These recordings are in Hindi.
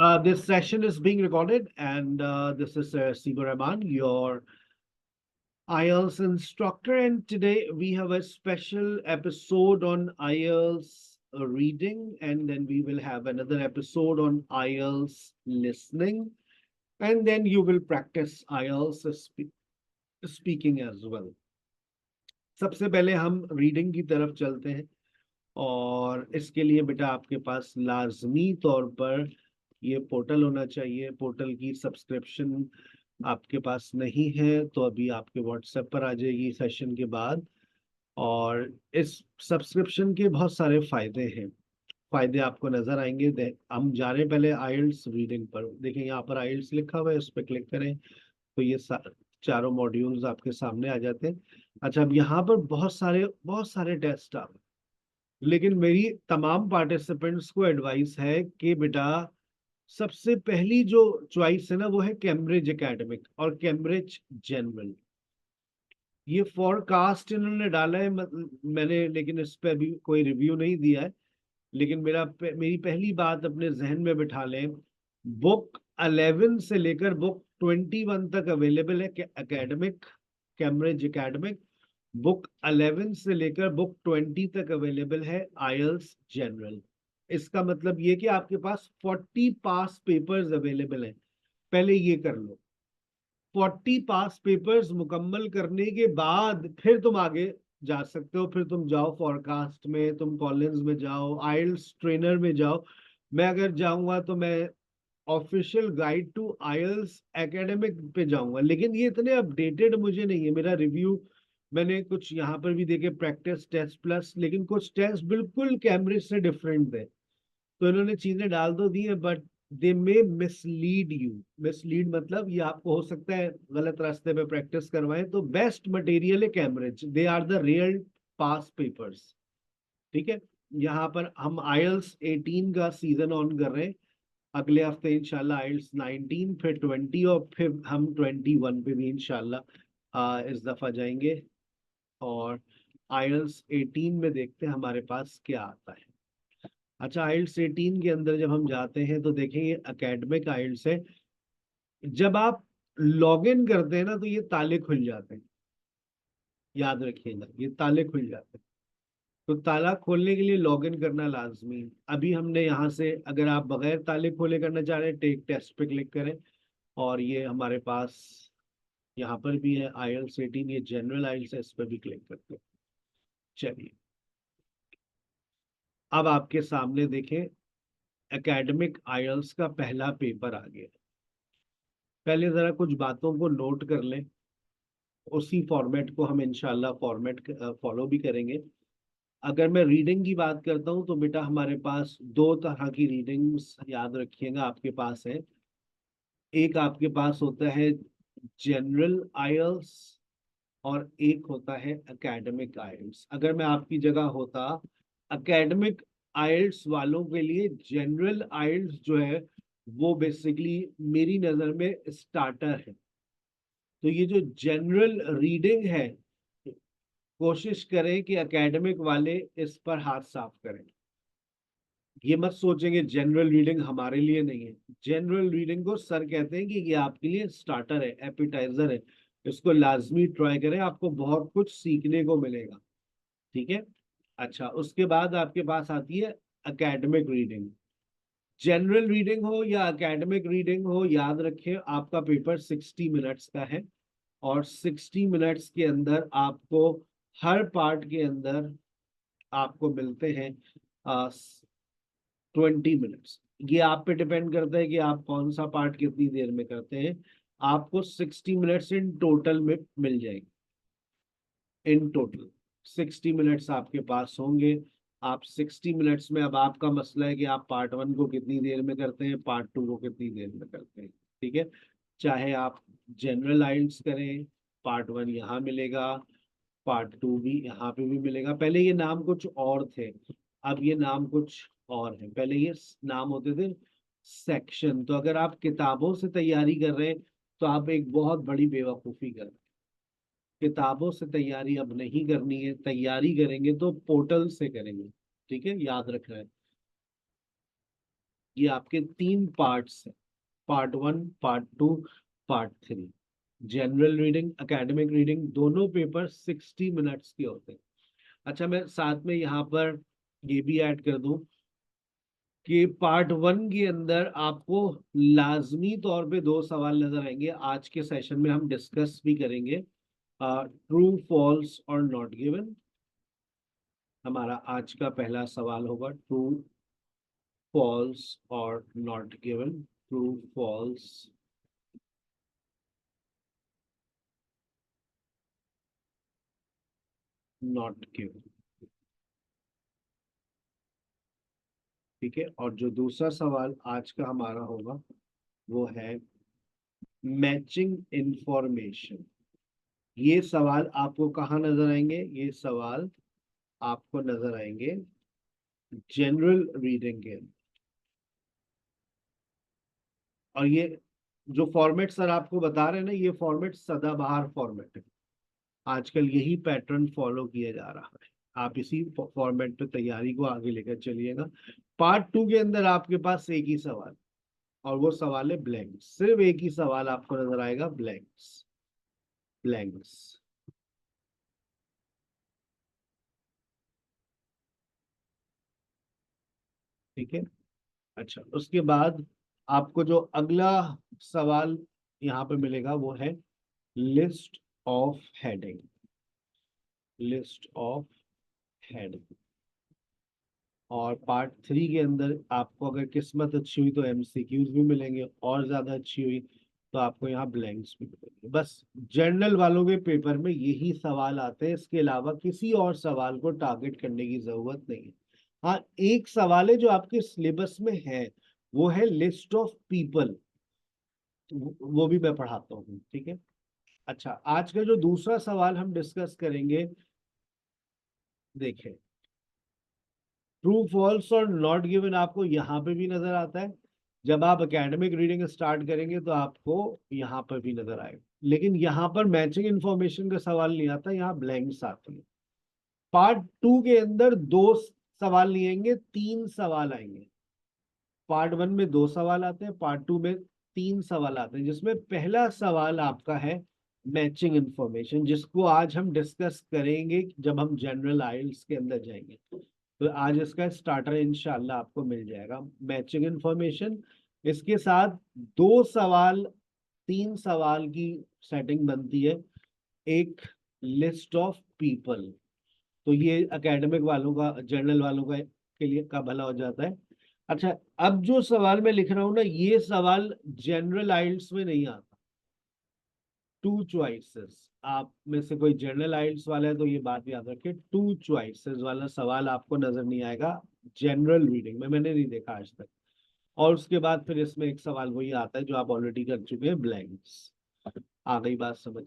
This session is being recorded, and this is Siba Rahman, your IELTS instructor. And today we have a special episode on IELTS reading, and then we will have another episode on IELTS listening, and then you will practice IELTS speaking as well. सबसे पहले हम रीडिंग की तरफ चलते हैं और इसके लिए बेटा आपके पास लाजमी तौर पर ये पोर्टल होना चाहिए। पोर्टल की सब्सक्रिप्शन आपके पास नहीं है तो अभी आपके व्हाट्सएप पर आ जाएगी सेशन के बाद। और इस सब्सक्रिप्शन के बहुत सारे फायदे हैं, फायदे आपको नजर आएंगे। हम जा रहे हैं पहले आइल्स रीडिंग पर। देखिए यहाँ पर आइल्स लिखा हुआ है, उस पर क्लिक करें तो ये चारों मॉड्यूल्स आपके सामने आ जाते हैं। अच्छा, अब यहाँ पर बहुत सारे टेस्ट आ, लेकिन मेरी तमाम पार्टिसिपेंट्स को एडवाइस है कि बेटा सबसे पहली जो चॉइस है ना वो है कैम्ब्रिज एकेडमिक और कैम्ब्रिज जनरल। ये फॉरकास्ट इन्होंने डाला है, मैंने लेकिन इस पे अभी कोई रिव्यू नहीं दिया है। लेकिन मेरी पहली बात अपने जहन में बिठा लें, बुक 11 से लेकर बुक 21 तक अवेलेबल है एकेडमिक, कैम्ब्रिज एकेडमिक। बुक 11 से लेकर बुक 20 तक अवेलेबल है आईएलटीएस जनरल। इसका मतलब ये कि आपके पास 40 पास पेपर्स अवेलेबल हैं। पहले ये कर लो, 40 पास पेपर्स मुकम्मल करने के बाद फिर तुम आगे जा सकते हो। फिर तुम जाओ फॉरकास्ट में, तुम कॉलेज में जाओ, आईएलटीएस ट्रेनर में जाओ। मैं अगर जाऊंगा तो मैं official guide to IELTS academic पे जाऊंगा, लेकिन ये इतने अपडेटेड मुझे नहीं है। मेरा रिव्यू मैंने कुछ यहाँ पर भी देखे, प्रैक्टिस टेस्ट प्लस, लेकिन कुछ टेस्ट बिल्कुल कैम्ब्रिज से डिफरेंट थे। तो इन्होंने चीजें डाल तो दी है but they may mislead you. Mislead मतलब ये आपको हो सकता है गलत रास्ते पे प्रैक्टिस करवाएं। तो बेस्ट मटेरियल है Cambridge, they are the real past papers. ठीक है, यहाँ पर हम आईएलटीएस 18 का सीजन ऑन कर रहे हैं। अगले हफ्ते इंशाल्लाह आईएलटीएस 19, फिर 20 और फिर हम 21 पे भी इंशाल्लाह इस दफा जाएंगे। और आईएलटीएस 18 में देखते हैं हमारे पास क्या आता है। अच्छा, आइल्स 18 के अंदर जब हम जाते हैं तो देखें ये एकेडमिक आइल्स है। जब आप लॉग इन करते हैं ना तो ये ताले खुल जाते हैं, याद रखिएगा ये ताले खुल जाते हैं। तो ताला खोलने के लिए लॉग इन करना लाजमी है। अभी हमने यहाँ से, अगर आप बगैर ताले खोले करना चाह रहे हैं, टेक टेस्ट पे क्लिक करें और ये हमारे पास यहाँ पर भी है आईएल्स 18, ये जनरल आइल्स है, इस पर भी क्लिक करते हैं। चलिए, अब आपके सामने देखें एकेडमिक आईएल्स का पहला पेपर आ गया। पहले जरा कुछ बातों को नोट कर लें, उसी फॉर्मेट को हम इंशाल्लाह फॉर्मेट फॉलो भी करेंगे। अगर मैं रीडिंग की बात करता हूँ तो बेटा हमारे पास दो तरह की रीडिंग्स याद रखिएगा आपके पास है। एक आपके पास होता है जनरल आईएल्स और एक होता है एकेडमिक आईएल्स। अगर मैं आपकी जगह होता, एकेडमिक आईएल्स वालों के लिए जनरल आईएल्स जो है वो बेसिकली मेरी नज़र में स्टार्टर है। तो ये जो जनरल रीडिंग है, कोशिश करें कि एकेडमिक वाले इस पर हाथ साफ करें। ये मत सोचेंगे जनरल रीडिंग हमारे लिए नहीं है। जनरल रीडिंग को सर कहते हैं कि ये आपके लिए स्टार्टर है, एपिटाइजर है। इसको लाजमी ट्राई करें, आपको बहुत कुछ सीखने को मिलेगा। ठीक है। अच्छा, उसके बाद आपके पास आती है एकेडमिक रीडिंग। जनरल रीडिंग हो या एकेडमिक रीडिंग हो, याद रखें आपका पेपर 60 मिनट्स का है और 60 मिनट्स के अंदर आपको हर पार्ट के अंदर आपको मिलते हैं 20 मिनट्स। ये आप पे डिपेंड करता है कि आप कौन सा पार्ट कितनी देर में करते हैं। आपको 60 मिनट्स इन टोटल में मिल जाएंगे। इन टोटल 60 मिनट्स आपके पास होंगे। आप 60 मिनट्स में, अब आपका मसला है कि आप पार्ट 1 को कितनी देर में करते हैं, पार्ट 2 को कितनी देर में करते हैं। ठीक है, चाहे आप जनरल आइल्स करें, पार्ट 1 यहाँ मिलेगा, पार्ट 2 भी यहाँ पे भी मिलेगा। पहले ये नाम कुछ और थे, अब ये नाम कुछ और है। पहले ये नाम होते थे सेक्शन। तो अगर आप किताबों से तैयारी कर रहे हैं तो आप एक बहुत बड़ी बेवकूफ़ी कर रहे हैं। किताबों से तैयारी अब नहीं करनी है, तैयारी करेंगे तो पोर्टल से करेंगे। ठीक है, याद रखना है। ये आपके 3 पार्ट्स हैं, part 1, part 2, part 3। General reading, academic reading, दोनों पेपर 60 मिनट्स के होते हैं। अच्छा, मैं साथ में यहाँ पर ये भी ऐड कर दूं कि पार्ट 1 के अंदर आपको लाजमी तौर पे 2 सवाल नजर आएंगे। आज के सेशन में हम डिस्कस भी करेंगे। ट्रू, फॉल्स और नॉट गिवन हमारा आज का पहला सवाल होगा। ट्रू, फॉल्स और not given. True, false, not given. ठीक है। और जो दूसरा सवाल आज का हमारा होगा वो है मैचिंग इंफॉर्मेशन। ये सवाल आपको कहाँ नजर आएंगे? ये सवाल आपको नजर आएंगे जनरल रीडिंग के अंदर। और ये जो फॉर्मेट सर आपको बता रहे हैं ना, ये फॉर्मेट सदाबहार फॉर्मेट है। आजकल यही पैटर्न फॉलो किया जा रहा है। आप इसी फॉर्मेट पे तैयारी को आगे लेकर चलिएगा। पार्ट 2 के अंदर आपके पास एक ही सवाल, और वो सवाल है ब्लैंक्स। सिर्फ एक ही सवाल आपको नजर आएगा, ब्लैंक्स। ब्लैंक्स। ठीक है। अच्छा, उसके बाद आपको जो अगला सवाल यहाँ पे मिलेगा वो है list of heading. List of heading. और पार्ट 3 के अंदर आपको अगर किस्मत अच्छी हुई तो एमसीक्यूज भी मिलेंगे, और ज्यादा अच्छी हुई तो आपको यहाँ ब्लैंक्स भी मिलेंगे। बस जनरल वालों के पेपर में यही सवाल आते हैं, इसके अलावा किसी और सवाल को टारगेट करने की जरूरत नहीं है। हाँ, एक सवाल है जो आपके सिलेबस में है, वो है लिस्ट ऑफ पीपल। वो भी मैं पढ़ाता हूँ। ठीक है। अच्छा, आज का जो दूसरा सवाल हम डिस्कस करेंगे, देखें, ट्रू, फॉल्स और नॉट गिवन आपको यहाँ पे भी नजर आता है। जब आप एकेडमिक रीडिंग स्टार्ट करेंगे तो आपको यहाँ पर भी नजर आएगा। लेकिन यहाँ पर मैचिंग इंफॉर्मेशन का सवाल नहीं आता, यहाँ ब्लैंक्स आती है। पार्ट 2 के अंदर 2 सवाल नहीं आएंगे, 3 सवाल आएंगे। पार्ट 1 में 2 सवाल आते हैं, पार्ट 2 में 3 सवाल आते हैं, जिसमें पहला सवाल आपका है मैचिंग इंफॉर्मेशन, जिसको आज हम डिस्कस करेंगे जब हम जनरल आइल्स के अंदर जाएंगे। तो आज इसका स्टार्टर इंशाल्लाह आपको मिल जाएगा, मैचिंग इंफॉर्मेशन। इसके साथ 2 सवाल, 3 सवाल की सेटिंग बनती है, एक लिस्ट ऑफ पीपल। तो ये एकेडमिक वालों का, जनरल वालों का के लिए का भला हो जाता है। अच्छा, अब जो सवाल मैं लिख रहा हूं ना, ये सवाल जनरल आइल्स में नहीं आता। टू चॉइसेस, आप में से कोई जनरल आइल्स वाला है तो ये बात याद रखिए, टू चॉइसेस वाला सवाल आपको नजर नहीं आएगा जनरल रीडिंग में, मैंने नहीं देखा आज तक। और उसके बाद फिर इसमें एक सवाल वही आता है जो आप ऑलरेडी कर चुके हैं, ब्लैंक्स। आ गई बात समझ?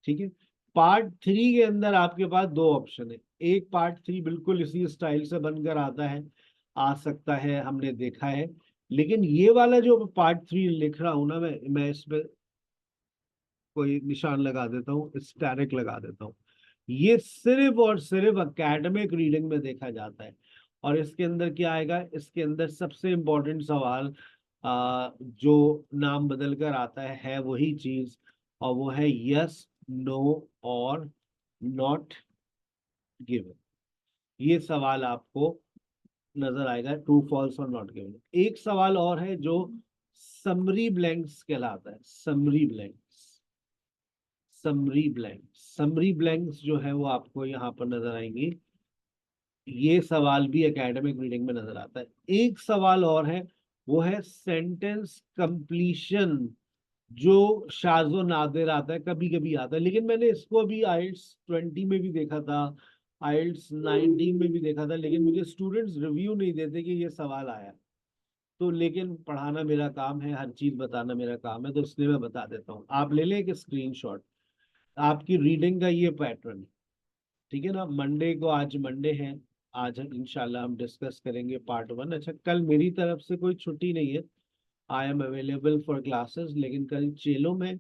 ठीक है। पार्ट 3 के अंदर आपके पास 2 ऑप्शन है। एक पार्ट 3 बिल्कुल इसी स्टाइल से बनकर आता है, आ सकता है, हमने देखा है। लेकिन ये वाला जो पार्ट 3 लिख रहा हूं ना, मैं इस पे कोई निशान लगा देता हूँ, स्टैरिक लगा देता हूँ। ये सिर्फ और सिर्फ एकेडमिक रीडिंग में देखा जाता है। और इसके अंदर क्या आएगा? इसके अंदर सबसे इंपॉर्टेंट सवाल, जो नाम बदल कर आता है वही चीज, और वो है यस, नो और नॉट गिवन। ये सवाल आपको नजर आएगा, ट्रू, फॉल्स और नॉट गिवन। एक सवाल और है जो समरी ब्लैंक्स कहलाता है, summary blanks. Summary blanks, summary blanks जो है वो आपको यहाँ पर नजर आएंगी। ये सवाल भी एकेडमिक रीडिंग में नजर आता है। एक सवाल और है, वो है सेंटेंस कंप्लीशन, जो शाज़ो नादिर आता है, कभी कभी आता है। लेकिन मैंने इसको अभी आइल्स 20 में भी देखा था, आइल्स 19 में भी देखा था, लेकिन मुझे स्टूडेंट्स रिव्यू नहीं देते कि ये सवाल आया। तो लेकिन पढ़ाना मेरा काम है, हर चीज बताना मेरा काम है, तो इसलिए मैं बता देता हूँ। आप ले लें एक स्क्रीनशॉट, आपकी रीडिंग का ये पैटर्न। ठीक है ना? मंडे को, आज मंडे है, आज इंशाल्लाह हम डिस्कस करेंगे पार्ट 1। अच्छा, कल मेरी तरफ से कोई छुट्टी नहीं है, I am available for classes, लेकिन कल चेलो में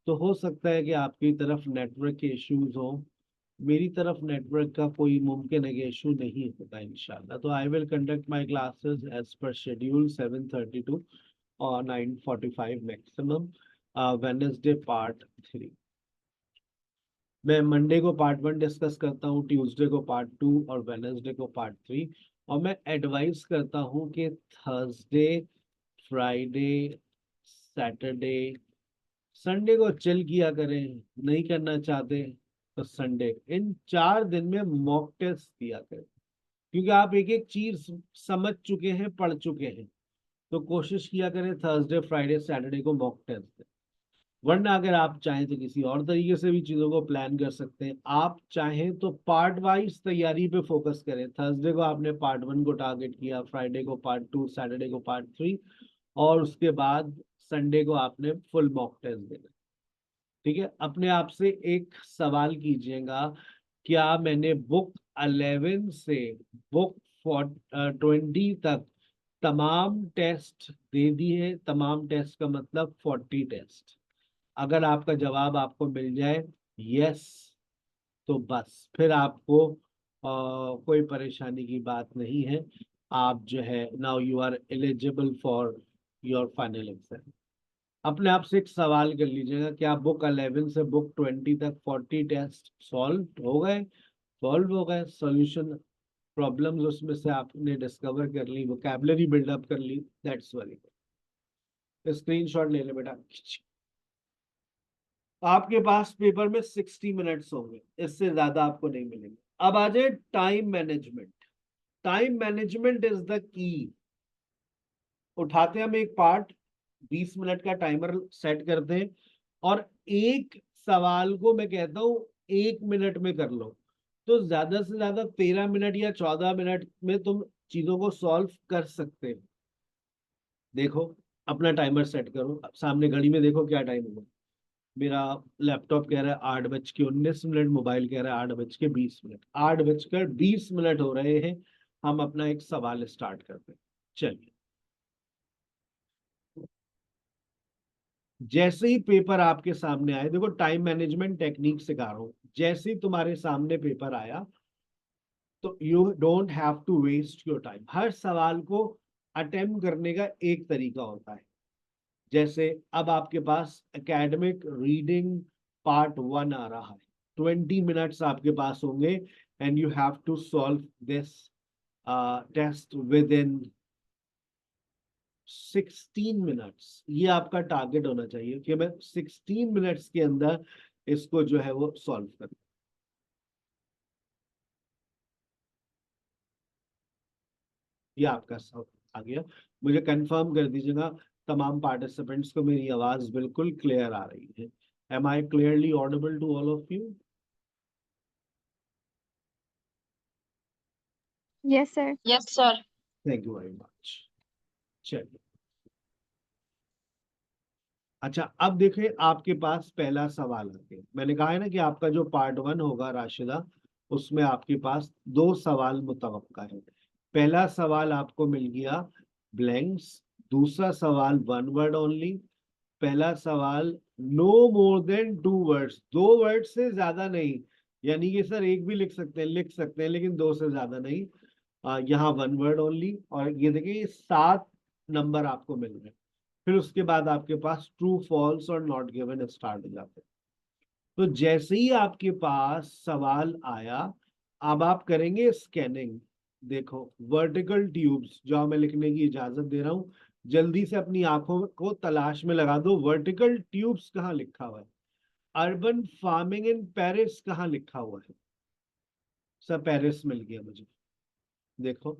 तो हो सकता है कि आपकी तरफ नेटवर्क के इश्यूज हो, मेरी तरफ नेटवर्क का कोई मुमकिन है कि इशू नहीं होगा इंशाल्लाह। तो I will conduct my classes as per schedule 7:30 to और 9:45 मैक्सिमम। वेडनेसडे पार्ट 3, मैं मंडे को पार्ट 1 डिस्कस करता हूँ, ट्यूसडे को पार्ट 2 और वेडनेसडे को पार्ट 3। और मैं एडवाइस करता हूँ कि थर्सडे, फ्राइडे, सैटरडे, संडे को चिल किया करें। नहीं करना चाहते तो संडे, इन 4 दिन में मॉक टेस्ट दिया करें, क्योंकि आप एक एक चीज समझ चुके हैं, पढ़ चुके हैं। तो कोशिश किया करें थर्सडे, फ्राइडे, सैटरडे को मॉक टेस्ट दें। वरना अगर आप चाहें तो किसी और तरीके से भी चीजों को प्लान कर सकते हैं। आप चाहें तो पार्ट वाइज तैयारी पे फोकस करें। थर्सडे को आपने पार्ट 1 को टारगेट किया, फ्राइडे को पार्ट 2, सैटरडे को पार्ट 3, और उसके बाद संडे को आपने फुल मॉक टेस्ट देना। ठीक है, अपने आप से एक सवाल कीजिएगा, क्या मैंने बुक 11 से बुक 20 तक तमाम टेस्ट दे दिए? तमाम टेस्ट का मतलब 40 टेस्ट। अगर आपका जवाब आपको मिल जाए यस, तो बस फिर आपको कोई परेशानी की बात नहीं है। आप जो है now you are eligible for your final exam. अपने आप से एक सवाल कर लीजिएगा, क्या बुक 11 से बुक 20 तक 40 टेस्ट सॉल्व हो गए? सॉल्व हो गए। सॉल्यूशन, प्रॉब्लम्स उसमें से आपने डिस्कवर कर ली, वोकैबुलरी बिल्डअप कर ली, दैट्स वेरी गुड। स्क्रीनशॉट ले ले बेटा। आपके पास पेपर में 60 मिनट्स होंगे, इससे ज्यादा आपको नहीं मिलेंगे। अब आ जाए time management. Time management is the key. उठाते हैं हम एक पार्ट, 20 मिनट का टाइमर सेट करते हैं, और एक सवाल को मैं कहता हूं 1 मिनट में कर लो। तो ज्यादा से ज्यादा 13 मिनट या 14 मिनट में तुम चीजों को सॉल्व कर सकते हो। देखो, अपना टाइमर सेट करो, अब सामने घड़ी में देखो क्या टाइम हुआ। मेरा लैपटॉप कह रहा है 8:19, मोबाइल कह रहा है 8:20। 8:20 हो रहे हैं। हम अपना एक सवाल स्टार्ट करते हैं। चलिए, जैसे ही पेपर आपके सामने आए, देखो टाइम मैनेजमेंट टेक्निक सिखा रहा हूं। जैसे ही तुम्हारे सामने पेपर आया, तो you don't have to waste your time. हर सवाल को अटेम्प्ट करने का एक तरीका होता है। जैसे अब आपके पास एकेडमिक रीडिंग पार्ट 1 आ रहा है, 20 मिनट्स आपके पास होंगे, and you have to solve this test within 16 minutes. ये आपका टारगेट होना चाहिए कि मैं 16 मिनट्स के अंदर इसको जो है वो सॉल्व कर। ये आपका सब आ गया। मुझे कंफर्म कर दीजिएगा तमाम पार्टिसिपेंट्स को मेरी आवाज बिल्कुल क्लियर आ रही है। Am I clearly audible to all of you? Yes, sir. Yes, sir. Thank you very much. चलिए, अच्छा अब देखिए, आपके पास पहला सवाल आ गया। मैंने कहा है ना कि आपका जो पार्ट 1 होगा राशिदा, उसमें आपके पास 2 सवाल मुतवक्का है। पहला सवाल आपको मिल गया ब्लैंक्स, दूसरा सवाल 1 वर्ड ओनली। पहला सवाल no more than 2 words, 2 word से ज्यादा नहीं। यानी कि सर एक भी लिख सकते हैं, लिख सकते हैं, लेकिन 2 से ज्यादा नहीं। यहाँ 1 वर्ड ओनली। और ये देखिए, 7 नंबर आपको मिल रहे हैं। फिर उसके बाद आपके पास ट्रू, फॉल्स और नॉट गिवन स्टार्ट हो जाते हैं। तो जैसे ही आपके पास सवाल आया, अब आप करेंगे स्कैनिंग। देखो, वर्टिकल ट्यूब्स, जो मैं लिखने की इजाजत दे रहा हूं, जल्दी से अपनी आंखों को तलाश में लगा दो। वर्टिकल ट्यूब्स कहाँ लिखा हुआ है? अर्बन फार्मिंग इन पेरिस कहाँ लिखा हुआ है? सब पेरिस मिल गया मुझे। देखो,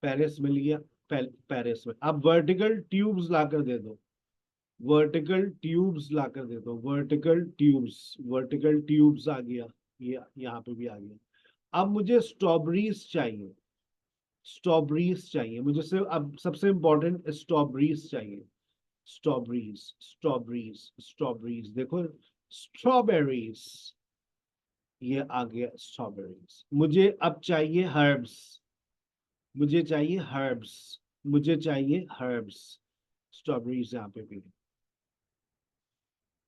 पेरिस मिल गया। पेरिस में अब वर्टिकल ट्यूब्स लाकर दे दो। वर्टिकल ट्यूब्स लाकर दे दो। वर्टिकल ट्यूब्स आ गया। ये यहाँ पे भी आ गया। अब मुझे स्ट्रॉबेरीज चाहिए। स्ट्रॉबेरीज चाहिए मुझे, सिर्फ अब सबसे इंपॉर्टेंट स्ट्रॉबेरीज चाहिए। स्ट्रॉबेरीज देखो, स्ट्रॉबेरीज, ये आ गया स्ट्रॉबेरीज। मुझे अब चाहिए हर्ब्स। मुझे चाहिए हर्ब्स। मुझे चाहिए हर्ब्स। स्ट्रॉबेरीज यहाँ पे भी।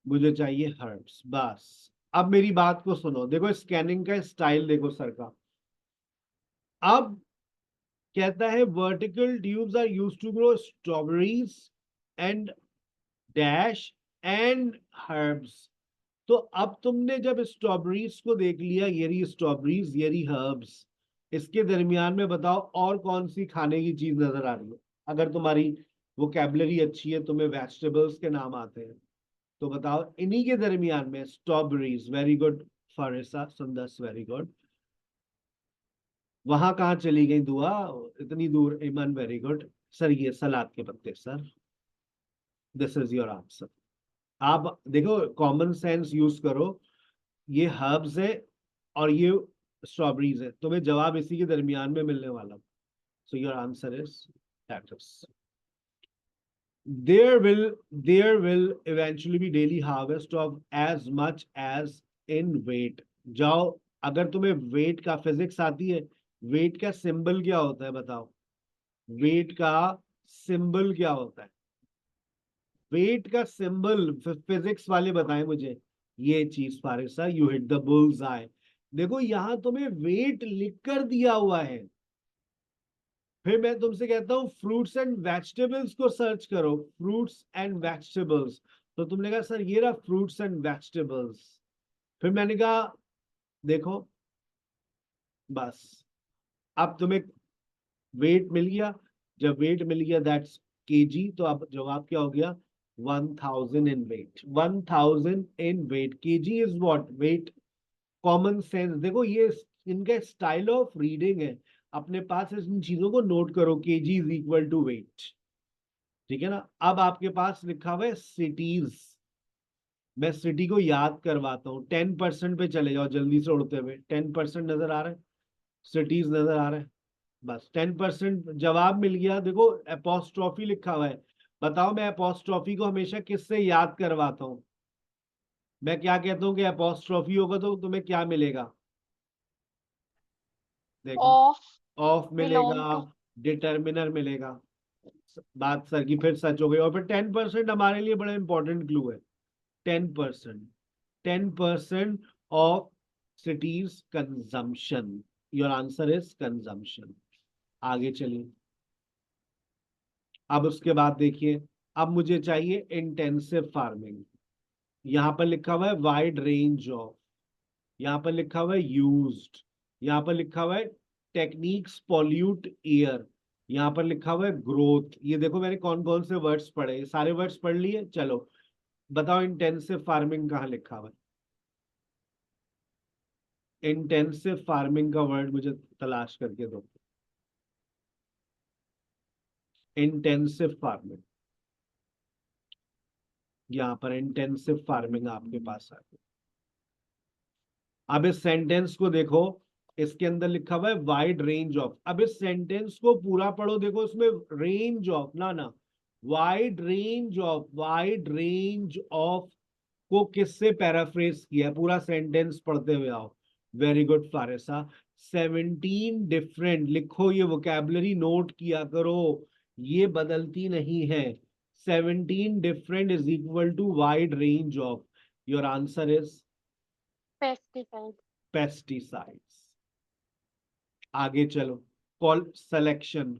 मुझे चाहिए हर्ब्स, बस। अब मेरी बात को सुनो, देखो स्कैनिंग का स्टाइल देखो सर का। अब कहता है vertical tubes are used to grow strawberries and dash and herbs. तो अब तुमने जब स्ट्रॉबेरीज को देख लिया, ये रही स्ट्रॉबेरीज, ये रही हर्ब्स, इसके दरमियान में बताओ और कौन सी खाने की चीज नजर आ रही है। अगर तुम्हारी वोकैबुलरी अच्छी है, तुम्हें वेजिटेबल्स के नाम आते हैं, तो बताओ इन्हीं के दरमियान में स्ट्रॉबेरीज। वेरी गुड फारिसा, सुंदर, वेरी गुड। वहां कहाँ चली गई दुआ इतनी दूर? ईमान, वेरी गुड सर, ये सलाद के पत्ते sir. This is your answer. आप देखो, कॉमन सेंस यूज करो। ये हर्ब्स है और ये स्ट्रॉबेरीज है, तुम्हें जवाब इसी के दरमियान में मिलने वाला। सो your answer is cactus. There will eventually be daily harvest of as much as in weight. जाओ, अगर तुम्हें वेट का फिजिक्स आती है, वेट का सिंबल क्या होता है बताओ? वेट का सिंबल क्या होता है? वेट का सिंबल फिजिक्स वाले बताएं मुझे। ये चीज Farisa, you hit the bull's eye. देखो यहां तुम्हें वेट लिख कर दिया हुआ है, फिर मैं तुमसे कहता हूँ फ्रूट्स एंड वेजिटेबल्स को सर्च करो, फ्रूट्स एंड वेजिटेबल्स। तो तुमने कहा सर ये रहा फ्रूट्स एंड वेजिटेबल्स। फिर मैंने कहा देखो, बस अब तुम्हें वेट मिल गया। जब वेट मिल गया दैट्स केजी, तो अब जवाब क्या हो गया? 1000 in weight. 1000 in weight. KG is what? Weight. Common sense देखो, ये इनका स्टाइल ऑफ रीडिंग है। अपने पास इन चीजों को नोट करो, KG is equal to weight. ठीक है ना? अब आपके पास लिखा हुआ है सिटीज। मैं सिटी को याद करवाता हूँ। 10% पे चले जाओ जल्दी से उड़ते हुए। 10% नजर आ रहा है? सिटीज नजर आ रहा है? बस 10% जवाब मिल गया। देखो एपोस्ट्रॉफी लिखा हुआ है। बताओ, मैं एपोस्ट्रॉफी को हमेशा किससे याद करवाता हूँ? मैं क्या कहता हूँ कि एपोस्ट्रॉफी होगा तो तुम्हें क्या मिलेगा? देखो, ऑफ, ऑफ बिलोंग मिलेगा, टू। डिटर्मिनर मिलेगा। बात सर की फिर सच हो गई। और फिर 10% हमारे लिए बड़ा इंपॉर्टेंट क्लू है। 10%, 10% of cities consumption. Your answer is consumption. आगे चलिए। अब उसके बाद देखिए, अब मुझे चाहिए इंटेंसिव फार्मिंग। यहां पर लिखा हुआ है वाइड रेंज ऑफ, यहाँ पर लिखा हुआ है यूज्ड, यहाँ पर लिखा हुआ है टेक्निक्स पॉल्यूट एयर, यहाँ पर लिखा हुआ है ग्रोथ। ये देखो मैंने कौन कौन से वर्ड्स पढ़े, ये सारे वर्ड्स पढ़ लिए। चलो बताओ इंटेंसिव फार्मिंग कहाँ लिखा हुआ है? इंटेंसिव फार्मिंग का वर्ड मुझे तलाश करके दो। इंटेंसिव फार्मिंग, यहाँ पर इंटेंसिव फार्मिंग आपके पास आ गई। अब इस सेंटेंस को देखो, इसके अंदर लिखा हुआ है वाइड रेंज ऑफ। अब इस सेंटेंस को पूरा पढ़ो, देखो इसमें रेंज ऑफ ना wide range of, wide range of को किससे पैराफ्रेज किया है? पूरा सेंटेंस पढ़ते हुए आओ। Very good फारिसा। 17 डिफरेंट लिखो, ये वोकैबुलरी नोट किया करो, ये बदलती नहीं है। 17 different is equal to wide range of. Your answer is pesticide. Pesticides. आगे चलो। Call selection.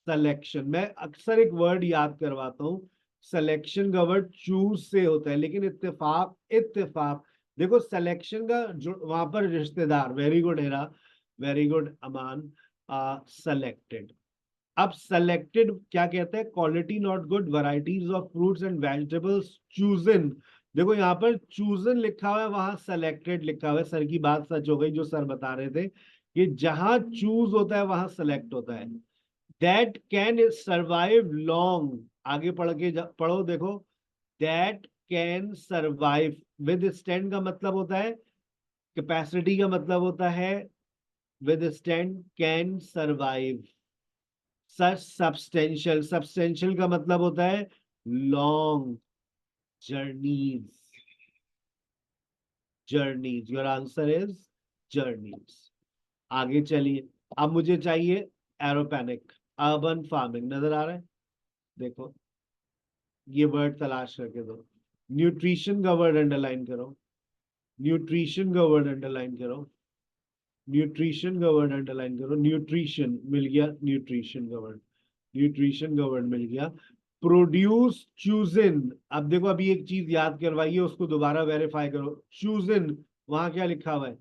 सिलेक्शन, मैं अक्सर एक वर्ड याद करवाता हूँ। सिलेक्शन का वर्ड चूज से होता है, लेकिन इत्तेफाक, इत्तेफाक। देखो सिलेक्शन का जो वहां पर रिश्तेदार, very good Hira, very good Aman, selected. अब सेलेक्टेड क्या कहते हैं? Quality not good, varieties of fruits and vegetables chosen. देखो यहाँ पर चूजन लिखा हुआ है, वहां सेलेक्टेड लिखा हुआ है। सर की बात सच हो गई जो सर बता रहे थे कि जहां चूज होता है वहां सेलेक्ट होता है। दैट कैन सर्वाइव लॉन्ग, आगे पढ़ के पढ़ो देखो। That can survive, with stand का मतलब होता है कैपेसिटी, का मतलब होता है with stand, can survive. Such substantial, substantial का मतलब होता है long journeys, journeys. Your answer is journeys. आगे चलिए। अब मुझे चाहिए एरोपैनिक, अर्बन फार्मिंग। नजर आ रहा है? देखो ये वर्ड तलाश करके दो। न्यूट्रिशन का वर्ड अंडरलाइन करो, न्यूट्रिशन का वर्ड अंडरलाइन करो, न्यूट्रिशन का वर्ड अंडरलाइन करो, न्यूट्रिशन मिल गया, न्यूट्रिशन का वर्ड, न्यूट्रिशन का वर्ड मिल गया। प्रोड्यूस चूजन, अब देखो अभी एक चीज याद करवाइए, उसको दोबारा वेरीफाई करो। चूजन वहां क्या लिखा हुआ है,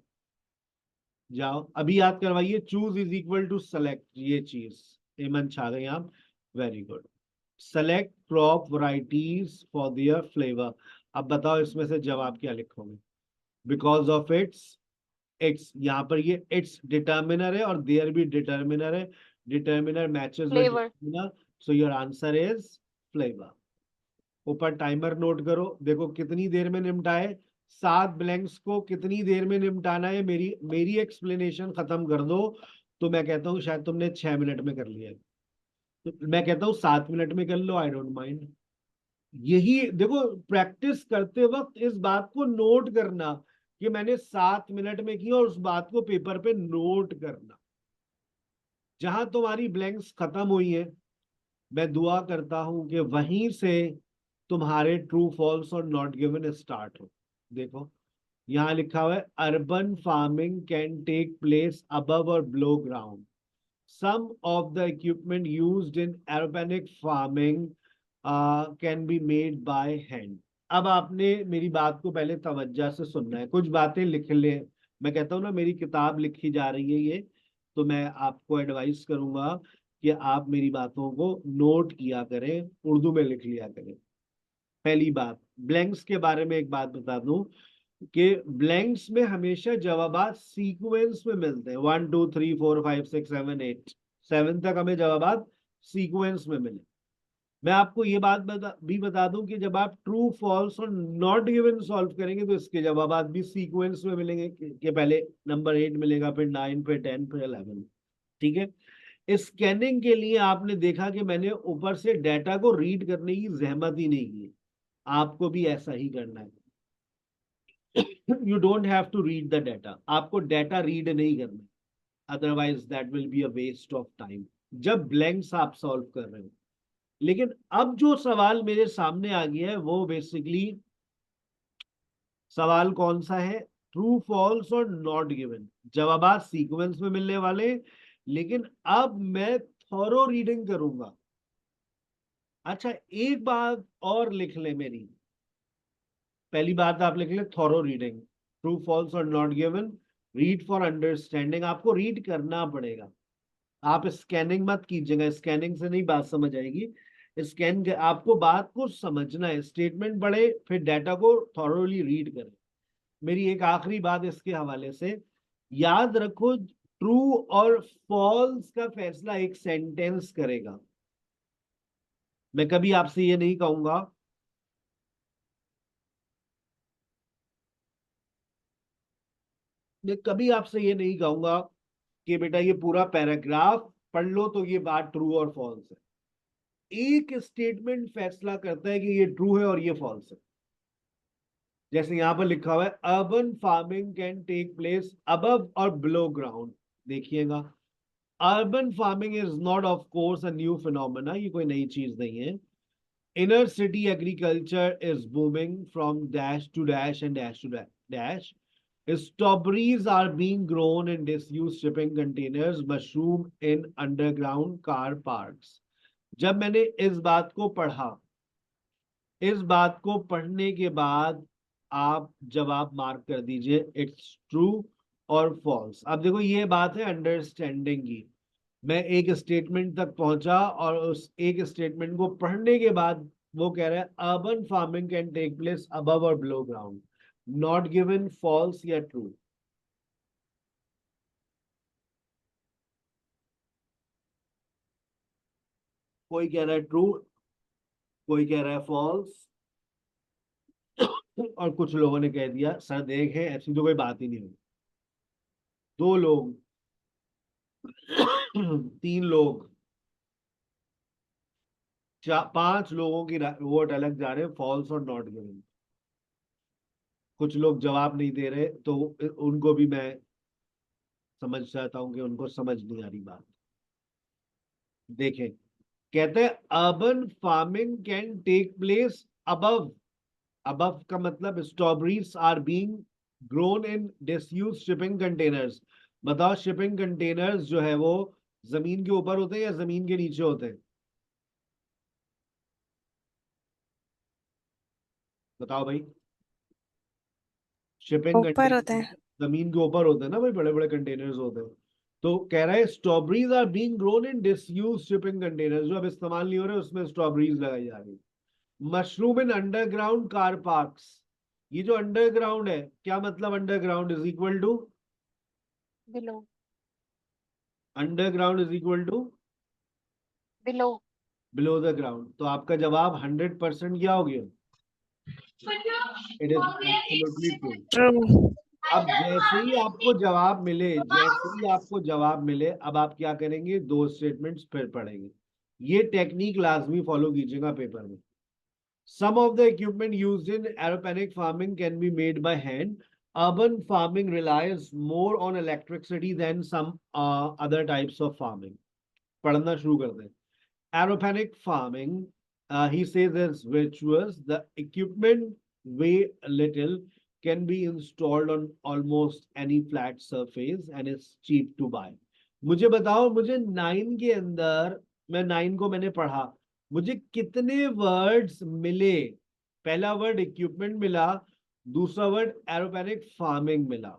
जाओ अभी याद करवाइए। Choose is equal to select, ये चीज एमन छा गए आप, very good. Select crop varieties for their flavour. अब बताओ इसमें से जवाब क्या लिखोगे। बिकॉज ऑफ इट्स यहाँ पर ये इट्स डिटर्मिनर है और देयर भी डिटर्मिनर है, determiner matches with flavour. Determiner, so your answer is flavour. ऊपर टाइमर नोट करो, देखो कितनी देर में निपटाए, 7 ब्लैंक्स को कितनी देर में निपटाना है, मेरी मेरी एक्सप्लेनेशन खत्म कर दो तो मैं कहता हूँ शायद तुमने 6 मिनट में कर लिया है। तो मैं कहता हूँ 7 मिनट में कर लो, आई डोंट माइंड। यही देखो, प्रैक्टिस करते वक्त इस बात को नोट करना कि मैंने 7 मिनट में किया, और उस बात को पेपर पे नोट करना। जहां तुम्हारी ब्लैंक्स खत्म हुई है, मैं दुआ करता हूं कि वहीं से तुम्हारे ट्रू फॉल्स और नॉट गिवन स्टार्ट हो। देखो यहां लिखा हुआ है urban farming can take place above और below ground, some of the equipment used in aeroponic farming can be made by hand। अब आपने मेरी बात को पहले तवज्जो से सुनना है, कुछ बातें लिख ले। मैं कहता हूं ना मेरी किताब लिखी जा रही है ये, तो मैं आपको एडवाइस करूंगा कि आप मेरी बातों को नोट किया करें, उर्दू में लिख लिया करें। पहली बात, ब्लैंक्स के बारे में एक बात बता दूं कि ब्लैंक्स में हमेशा जवाबात सीक्वेंस में मिलते हैं, 1 2 3 4 5 6 7 8, 7 तक हमें जवाबात सीक्वेंस में मिले। मैं आपको ये बात भी बता दूं कि जब आप ट्रू फॉल्स और नॉट गिवन सॉल्व करेंगे तो इसके जवाबात भी सीक्वेंस में मिलेंगे, कि पहले नंबर 8 मिलेगा, फिर 9, फिर 10, फिर 11। ठीक है। स्कैनिंग के लिए आपने देखा कि मैंने ऊपर से डाटा को रीड करने की जहमत ही नहीं की, आपको भी ऐसा ही करना है। You don't have to read the data, आपको डाटा रीड नहीं करना, otherwise that will be a waste of time जब ब्लैंक्स आप सॉल्व कर रहे हो। लेकिन अब जो सवाल मेरे सामने आ गया है वो बेसिकली सवाल कौन सा है, ट्रू फॉल्स और नॉट गिवन, जवाबात सीक्वेंस में मिलने वाले। लेकिन अब मैं थॉरो रीडिंग करूंगा। अच्छा एक बात और लिख ले मेरी, पहली बात आप लिख ले थॉरो रीडिंग, ट्रू फॉल्स और not given, read for understanding, आपको रीड करना पड़ेगा। आप स्कैनिंग मत कीजिएगा, स्कैनिंग से नहीं बात समझ आएगी। आपको बात को समझना है, स्टेटमेंट पढ़े फिर डाटा को थॉरोली रीड करें। मेरी एक आखिरी बात इसके हवाले से, याद रखो ट्रू और फॉल्स का फैसला एक सेंटेंस करेगा। मैं कभी आपसे ये नहीं कहूंगा मैं कभी आपसे ये नहीं कहूंगा कि बेटा ये पूरा पैराग्राफ पढ़ लो तो ये बात ट्रू और फॉल्स है। एक स्टेटमेंट फैसला करता है कि ये ट्रू है और ये फॉल्स है। जैसे यहां पर लिखा हुआ है urban farming can take place above और बिलो ग्राउंड। देखिएगा, urban farming is not of course a new phenomena, ये कोई नई चीज नहीं है। Inner city agriculture is booming from dash to dash and dash to dash. Strawberries are being grown in disused shipping containers, mushroom in underground car parks। जब मैंने इस बात को पढ़ा, इस बात को पढ़ने के बाद आप जवाब मार्क कर दीजिए, इट्स ट्रू और फॉल्स। अब देखो ये बात है अंडरस्टैंडिंग की, मैं एक स्टेटमेंट तक पहुंचा और उस एक स्टेटमेंट को पढ़ने के बाद वो कह रहा है urban farming can take place above और below ground, not given false या ट्रू। कोई कह रहा है ट्रू, कोई कह रहा है फॉल्स, और कुछ लोगों ने कह दिया सर देखे ऐसी तो कोई बात ही नहीं हुई। 2 लोग 3 लोग 5 लोगों की वोट अलग जा रहे हैं, फॉल्स और नॉट गिवन। कुछ लोग जवाब नहीं दे रहे, तो उनको भी मैं समझ चाहता हूं कि उनको समझ नहीं आ रही बात। देखें, कहते हैं urban farming can take place above above का मतलब strawberries are being grown in disuse shipping containers. बताओ शिपिंग कंटेनर्स जो है वो जमीन के ऊपर होते हैं या जमीन के नीचे होते हैं? बताओ भाई। शिपिंग ऊपर होते कंटेनर हैं। जमीन के ऊपर होते हैं ना भाई, बड़े बड़े कंटेनर्स होते हैं। तो कह रहा है strawberries are being grown in disuse shipping containers, जो अब इस्तेमाल नहीं हो रहे उसमें स्ट्रॉबेरीज लगाई जा रही। Mushroom in underground car parks. ये जो अंडरग्राउंड है, क्या मतलब underground is equal to? Below. Underground is equal to below. Below the ground. तो आपका जवाब 100% क्या हो गया? It is absolutely true. True. अब जैसे ही आपको जवाब मिले, जैसे ही आपको जवाब मिले, अब आप क्या करेंगे? दो स्टेटमेंट्स फिर पढ़ेंगे। ये टेक्निक लाजमी फॉलो कीजिएगा पेपर में। Some of the equipment used in aeroponic farming can be made by hand. Urban farming relies more on electricity than some other types of farming. पढ़ना शुरू करते हैं। Aeroponic farming, he says, is virtuous. The equipment weigh little, can be installed on almost any flat surface and is cheap to buy. मुझे बताओ, मुझे 9 के अंदर, मैं 9 को मैंने पढ़ा, मुझे कितने वर्ड्स मिले? पहला वर्ड इक्विपमेंट मिला, दूसरा वर्ड एरोपैनिक फार्मिंग मिला,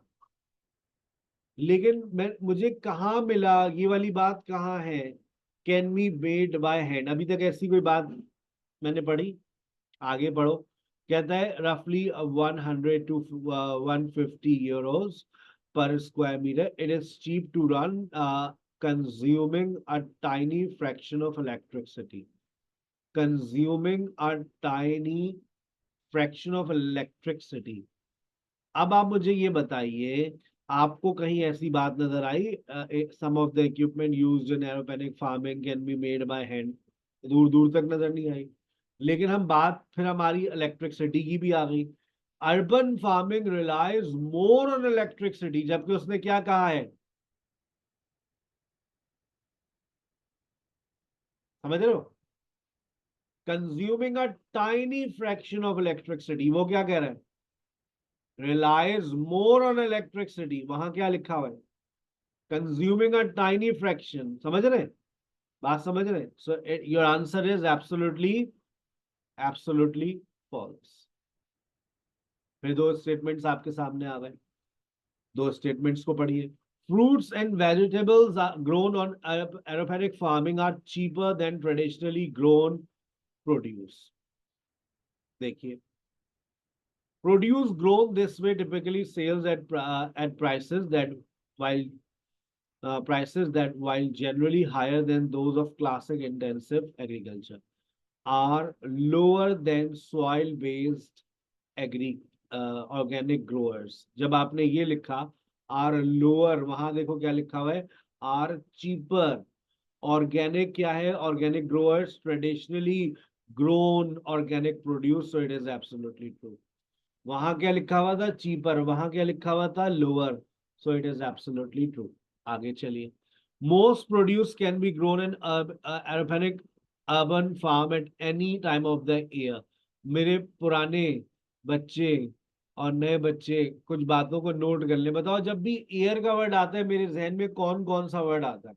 लेकिन मुझे कहाँ मिला? ये वाली बात कहाँ है? Can be made by hand, अभी तक ऐसी कोई बात मैंने पढ़ी? आगे पढ़ो। कहता है रफली 100 to 150 euros per square meter. It is cheap to run, consuming a tiny fraction of electricity. Consuming a tiny fraction of electricity. अब आप मुझे ये बताइए, आपको कहीं ऐसी बात नजर आई? Some of the equipment used in aeroponic farming can be made by hand? दूर दूर तक नजर नहीं आई। लेकिन हम बात फिर हमारी इलेक्ट्रिसिटी की भी आ गई। Urban farming relies more on electricity, जबकि उसने क्या कहा है? समझ रहे हो? Consuming a tiny fraction of electricity, वो क्या कह रहा है? Relies more on electricity. वहां क्या लिखा हुआ है? Consuming a tiny fraction. समझ रहे? बात समझ रहे? So your answer is absolutely, absolutely false. फिर दो स्टेटमेंट्स आपके सामने आ गए, दो स्टेटमेंट्स को पढ़िए। Fruits and vegetables grown on aeroponic farming are cheaper than traditionally grown produce. देखिए, produce grown this way typically sales at prices that while prices that while generally higher than those of classic intensive agriculture are lower than soil based agri organic growers। जब आपने ये लिखा आर लोअर, वहां देखो क्या लिखा हुआ है? Are cheaper. ऑर्गेनिक क्या है? Organic growers traditionally grown organic produce, so it is absolutely true. वहां क्या लिखा हुआ था? चीपर। वहां क्या लिखा हुआ था? Lower, so it is absolutely true. आगे चलिए। Most produce can be grown in aeroponic urban farm at any time of the year. मेरे पुराने बच्चे और नए बच्चे कुछ बातों को नोट कर ले। बताओ, जब भी ईयर का वर्ड आता है मेरे जहन में कौन कौन सा वर्ड आता है?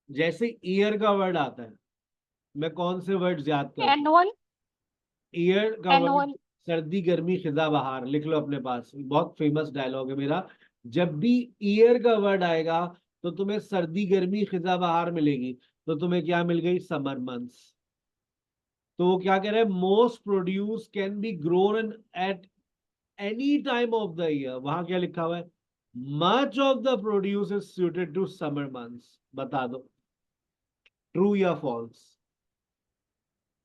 जैसे ईयर का वर्ड आता है, मैं कौन से वर्ड याद करता हूँ? एनुअल। ईयर का वर्ड एनुअल। सर्दी गर्मी खिजा बहार, लिख लो अपने पास, बहुत फेमस डायलॉग है मेरा। जब भी ईयर का वर्ड आएगा तो तुम्हें सर्दी गर्मी खिजा बहार मिलेगी, तो तुम्हें क्या मिल गई? Summer months. तो वो क्या कह रहे हैं? Most produce can be grown at any time of the year. वहां क्या लिखा हुआ है? Much of the produce is suited to summer months. बता दो, ट्रू या फॉल्स?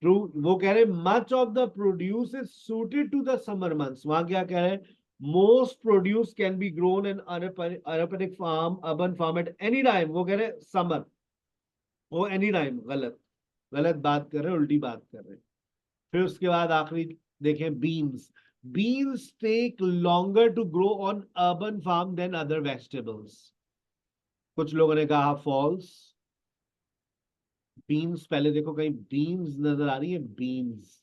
ट्रू। वो कह रहे much of the produce is suited to the summer months. वहां क्या कह रहे हैं? Most produce can be grown in urbanic farm, urban farm at any time. वो कह रहे हैं समर, वो एनी टाइम। गलत, गलत बात कर रहे हैं, उल्टी बात कर रहे हैं। फिर उसके बाद आखिरी देखें, beans. Beans take longer to grow on urban farm than other vegetables. कुछ लोगों ने कहा फॉल्स। बीन्स, पहले देखो कहीं बीन्स नजर आ रही है? Beans,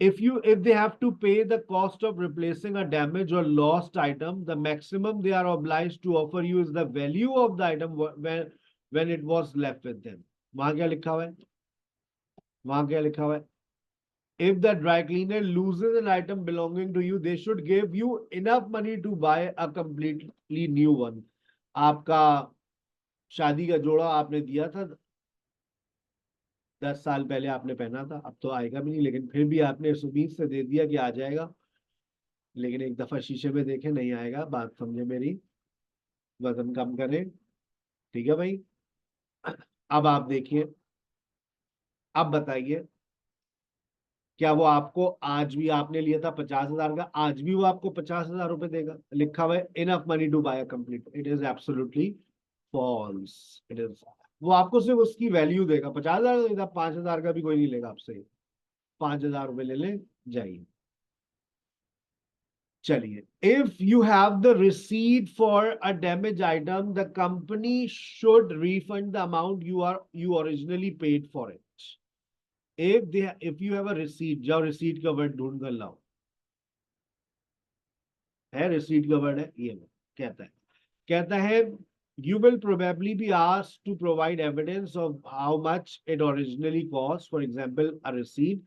if they have to pay the cost of replacing a damaged or lost item, the maximum they are obliged to offer you is the value of the item when it was left with them. वहां क्या लिखा हुआ है? वहां क्या लिखा हुआ है? If the dry cleaner loses an item belonging to you, they should give you enough money to buy a completely new one. आपका शादी का जोड़ा आपने दिया था, 10 साल पहले आपने पहना था, अब तो आएगा भी नहीं, लेकिन फिर भी आपने इस उम्मीद से दे दिया कि आ जाएगा, लेकिन एक दफा शीशे में देखे नहीं आएगा। बात समझे मेरी? वजन कम करें, ठीक है भाई। अब आप देखिए, अब बताइए, क्या वो आपको आज भी, आपने लिया था 50,000 का, आज भी वो आपको 50,000 रुपए देगा? लिखा हुआ है enough money to buy a complete. It is absolutely false. It is, वो आपको सिर्फ उसकी वैल्यू देगा। 50,000 देगा, 5,000 का भी कोई नहीं लेगा आपसे। 5,000 रुपए ले ले, जाइए। चलिए, if you have the receipt for a damage item, the company should refund the amount you originally paid for it. if you have a receipt, जाओ रिसीट का वर्ड ढूंढ कर लाओ। है रिसीट का वर्ड है ये, कहता है you will probably be asked to provide evidence of how much it originally cost. For example, a receipt.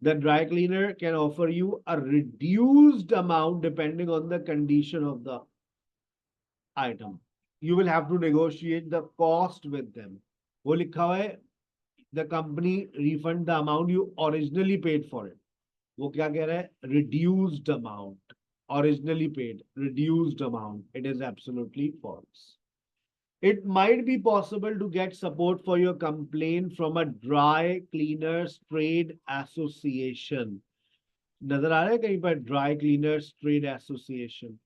The dry cleaner can offer you a reduced amount depending on the condition of the item. You will have to negotiate the cost with them. वो लिखा हुआ है, the company refund the amount you originally paid for it. वो क्या कह रहा है? Reduced amount. Originally paid, reduced amount. It is absolutely false. It might be possible to get support for your complaint from a dry cleaners trade association. नजर आ रहा है कहीं पर dry cleaners trade association?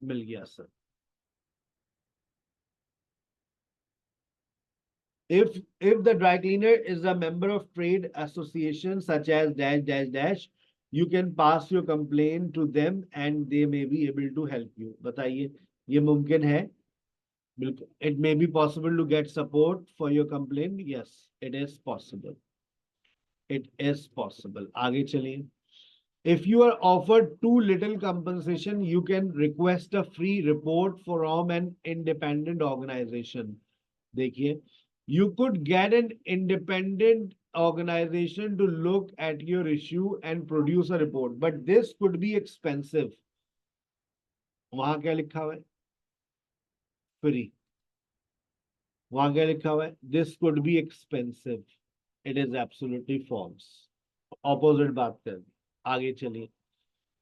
मिल गया sir. If the dry cleaner is a member of trade association such as dash dash dash, you can pass your complaint to them and they may be able to help you. बताइए, ये मुमकिन है? बिल्कुल। It may be possible to get support for your complaint. Yes, it is possible. It is possible. आगे चलिए। If you are offered too little compensation, you can request a free report from an independent organization. देखिए, you could get an independent organization to look at your issue and produce a report, but this could be expensive. वहां क्या लिखा हुआ है? फ्री। वहां क्या लिखा हुआ है? This could be expensive. It is absolutely false. Opposite बात कर। आगे चलिए।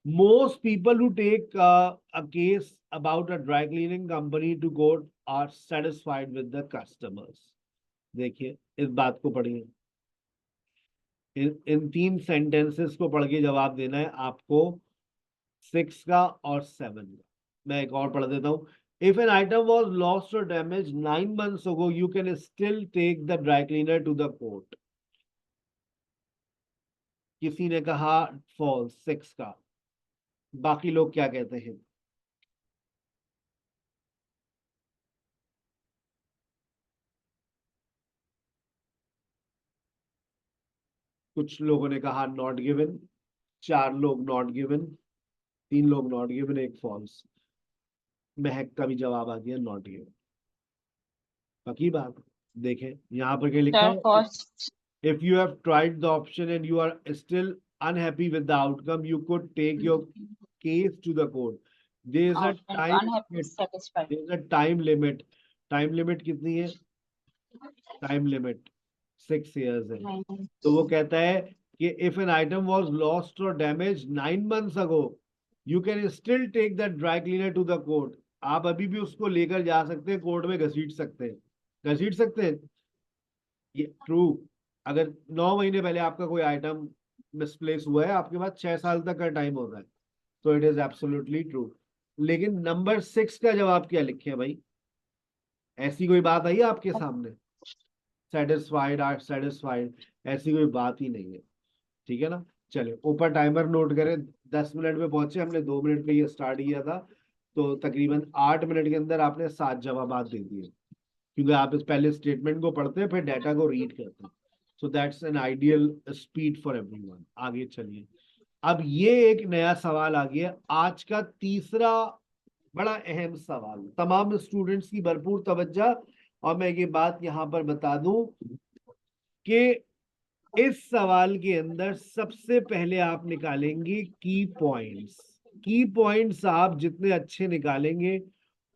Most people who take a case about a dry cleaning company to court are satisfied with the customers. देखिए, इस बात को पढ़िए। इन 3 सेंटेंसेस को पढ़ के जवाब देना है आपको, 6 का और 7 का। मैं एक और पढ़ देता हूँ। If an item was lost or damaged 9 months ago, you can still take the dry cleaner to the court. किसी ने कहा false 6 का, बाकी लोग क्या कहते हैं? कुछ लोगों ने कहा नॉट गिवन, 4 लोग नॉट गिवन, 3 लोग नॉट गिवन, एक फॉल्स। महक का भी जवाब आ गया नॉट गिवन। बाकी बात देखें, यहाँ पर क्या लिखा Sir, है? first, If you have tried the option and you are still unhappy with the outcome, you could take your case to the court. There is a and time unhappy, limit. satisfied. There is a time limit. Time limit कितनी है? Time limit 6 years है। तो वो कहता है कि if an item was lost or damaged 9 months ago, you can still take that dry cleaner to the court. आप अभी भी उसको लेकर जा सकते हैं, कोर्ट में घसीट सकते हैं। घसीट सकते हैं, ये ट्रू। अगर 9 महीने पहले आपका कोई आइटम मिसप्लेस हुआ है, आपके पास 6 साल तक का टाइम होता है, तो इट इज एब्सोल्युटली ट्रू। लेकिन नंबर 6 का जवाब क्या लिखे भाई? ऐसी कोई बात आई है आपके सामने? सेटिस्फाइड आर सेटिस्फाइड, ऐसी कोई बात ही नहीं है। ठीक है ना? चलिए, ऊपर टाइमर नोट करें। 10 मिनट में पहुंचे, हमने 2 मिनट में ये स्टार्ट किया था, तो तकरीबन 8 मिनट के अंदर आपने 7 जवाब दे दिए, क्योंकि आप इस पहले स्टेटमेंट को पढ़ते हैं फिर डाटा को रीड करते हैं। So that's an ideal speed for everyone. आगे चलिए, अब ये एक नया सवाल आ गया, आज का तीसरा बड़ा अहम सवाल, तमाम स्टूडेंट्स की भरपूर तवज्जो। और मैं ये बात यहाँ पर बता दूं कि इस सवाल के अंदर सबसे पहले आप निकालेंगे की पॉइंट्स। की पॉइंट्स आप जितने अच्छे निकालेंगे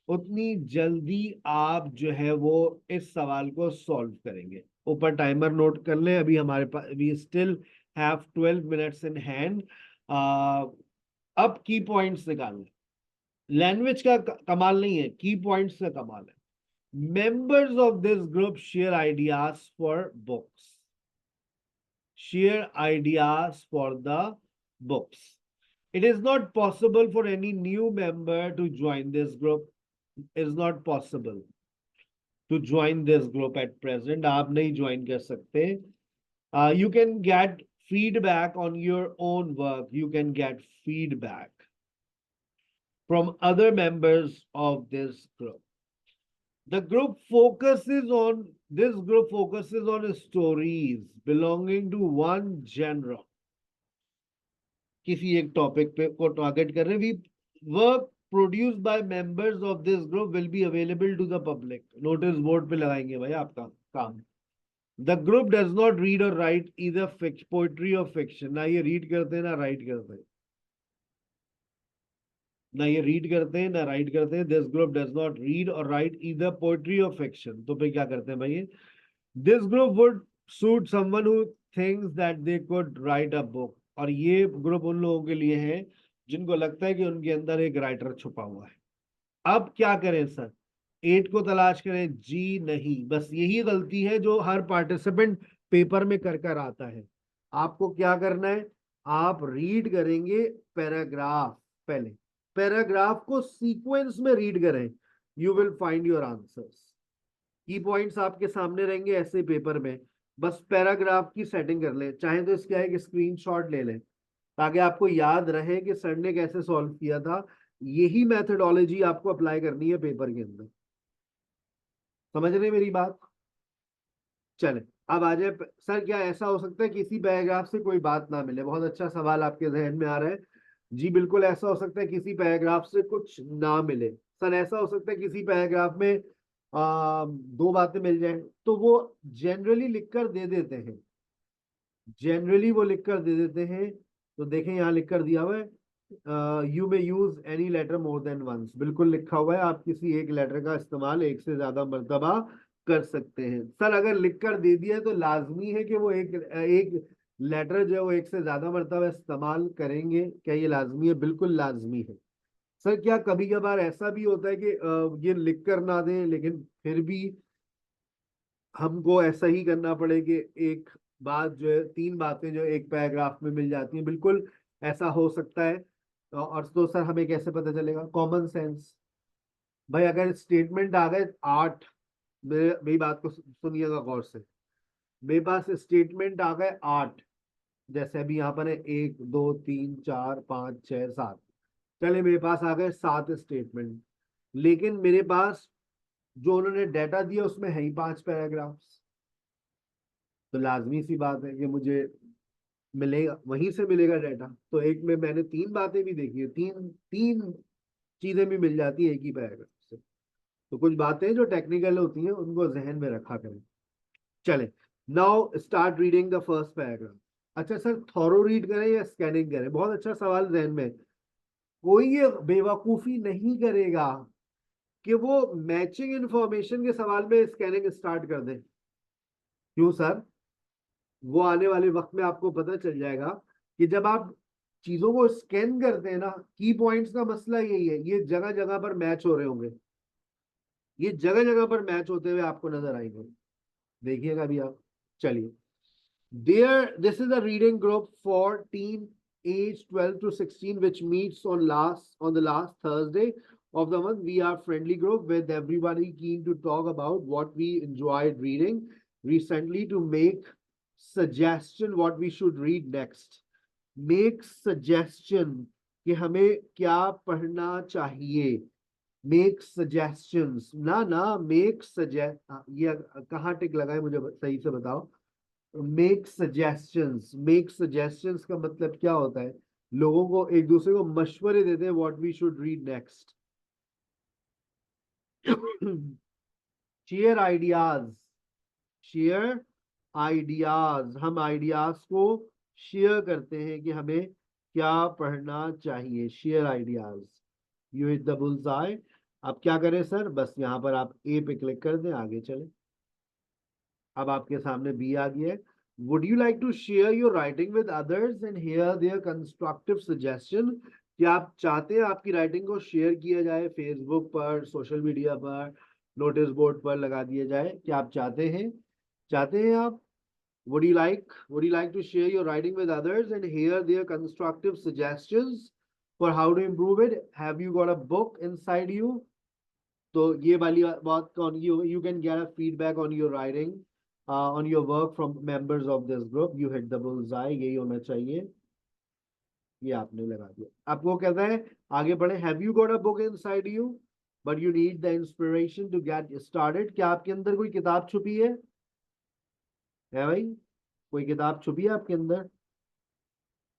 उतनी जल्दी आप जो है वो इस सवाल को सॉल्व करेंगे। ऊपर टाइमर नोट कर लें, अभी हमारे पास we still have 12 minutes in hand. अब की पॉइंट्स निकालना, लैंग्वेज का कमाल नहीं है, की पॉइंट्स का कमाल है। Members of this group share ideas for books. Share ideas for the books. It is not possible for any new member to join this group. It is not possible to join this group at present. आप नहीं join कर सकते. You can get feedback on your own work. You can get feedback from other members of this group. The group focuses on this group focuses on stories belonging to one genre. किसी एक टॉपिक पे को टारगेट कर रहे हैं। We work produced by members of this group will be available to the public. Notice board पे लगाएंगे भाई आपका काम। The group does not read or write either poetry or fiction. ना ये रीड करते हैं ना राइट करते हैं, ना ये रीड करते हैं ना राइट करते हैं। This group does not read और राइट ईदर पोएट्री और फिक्शन। तो फिर क्या करते हैं भाई, this group would suit someone who thinks that they could write a book. और ये ग्रुप उन लोगों के लिए है जिनको लगता है कि उनके अंदर एक राइटर छुपा हुआ है। अब क्या करें सर, 8 को तलाश करें? जी नहीं, बस यही गलती है जो हर पार्टिसिपेंट पेपर में कर कर आता है। आपको क्या करना है, आप रीड करेंगे पैराग्राफ, पहले पैराग्राफ को सीक्वेंस में रीड करें, you will find your answers. की पॉइंट्स आपके सामने रहेंगे ऐसे पेपर में, बस पैराग्राफ की सेटिंग कर लें। चाहे तो इसका एक स्क्रीनशॉट ले लें ताकि आपको याद रहे कि सर ने कैसे सॉल्व किया था। यही मेथडोलॉजी आपको अप्लाई करनी है पेपर के अंदर। समझ रहे मेरी बात? चले अब आ जाए, सर क्या ऐसा हो सकता है किसी पैराग्राफ से कोई बात ना मिले? बहुत अच्छा सवाल आपके जहन में आ रहा है। जी बिल्कुल ऐसा हो सकता है किसी पैराग्राफ से कुछ ना मिले। सर ऐसा हो सकता है किसी पैराग्राफ में दो बातें मिल जाए, तो वो जनरली लिखकर दे देते हैं, जनरली वो लिखकर दे देते हैं। तो देखें यहाँ लिखकर दिया हुआ है, you may use any letter more than once. बिल्कुल लिखा हुआ है, आप किसी एक लेटर का इस्तेमाल एक से ज्यादा मर्तबा कर सकते हैं। सर अगर लिखकर दे दिया है तो लाजमी है कि वो एक लेटर जो है वो एक से ज्यादा मर्तबा इस्तेमाल करेंगे? क्या ये लाजमी है? बिल्कुल लाजमी है। सर क्या कभी कभार ऐसा भी होता है कि ये लिख कर ना दें लेकिन फिर भी हमको ऐसा ही करना पड़े कि एक बात जो है, 3 बातें जो एक पैराग्राफ में मिल जाती हैं? बिल्कुल ऐसा हो सकता है। और तो सर हमें कैसे पता चलेगा? Common sense. भाई अगर स्टेटमेंट आ गए 8, मेरी बात को सुनिएगा गौर से, मेरे पास स्टेटमेंट आ गए 8, जैसे अभी यहाँ पर है 1 2 3 4 5 6 7, चले मेरे पास आ गए 7 स्टेटमेंट, लेकिन मेरे पास जो उन्होंने डाटा दिया उसमें है ही 5 पैराग्राफ्स। तो लाजमी सी बात है कि मुझे मिलेगा, वहीं से मिलेगा डाटा। तो एक में मैंने 3 बातें भी देखी है, तीन तीन चीजें भी मिल जाती है एक ही पैराग्राफ से। तो कुछ बातें जो टेक्निकल होती हैं उनको जहन में रखा करें। चले now start reading the first paragraph. अच्छा सर थॉरो रीड करें या स्कैनिंग करें? बहुत अच्छा सवाल जहन में। कोई ये बेवकूफी नहीं करेगा कि वो मैचिंग इंफॉर्मेशन के सवाल में स्कैनिंग स्टार्ट कर दे। क्यों सर? वो आने वाले वक्त में आपको पता चल जाएगा कि जब आप चीजों को स्कैन करते हैं ना, की पॉइंट्स का मसला यही है, ये जगह जगह पर मैच हो रहे होंगे, ये जगह जगह पर मैच होते हुए आपको नजर आएंगे। देखिएगा अभी आप। चलिए, there this is a reading group for teen age 12 to 16 which meets on the last Thursday of the month. We are friendly group with everybody keen to talk about what we enjoyed reading recently to make suggestion what we should read next. Make suggestion कि हमें क्या पढ़ना चाहिए। Make suggestions, ना make suggest, ये कहाँ टिक लगाए मुझे सही से बताओ। मेक सजेशंस का मतलब क्या होता है? लोगों को, एक दूसरे को मशवरे देते हैं what we should read next. Share ideas, share ideas, हम आइडियाज को शेयर करते हैं कि हमें क्या पढ़ना चाहिए। Share ideas, you hit the bull's eye. अब क्या करें सर? बस यहाँ पर आप ए पे क्लिक कर दें, आगे चले। अब आपके सामने बी आ गया है। Would you like to share your writing with others and hear their constructive suggestion? क्या आप चाहते हैं आपकी राइटिंग को शेयर किया जाए फेसबुक पर, सोशल मीडिया पर, नोटिस बोर्ड पर लगा दिया जाए? क्या आप चाहते हैं? चाहते हैं आप? would you like to share your writing with others and hear their constructive suggestions for how to improve it? Have you got a book inside you? तो ये वाली बात कौन, you can get a feedback on your writing, on your work from members of this group. You hit the bullseye, यही होना चाहिए। ये आपने लगा दिया। आपको कहता है आगे बढ़े। Have you got a book inside you but you need the inspiration to get started? क्या आपके अंदर कोई किताब छुपी है भाई? कोई किताब छुपी है आपके अंदर?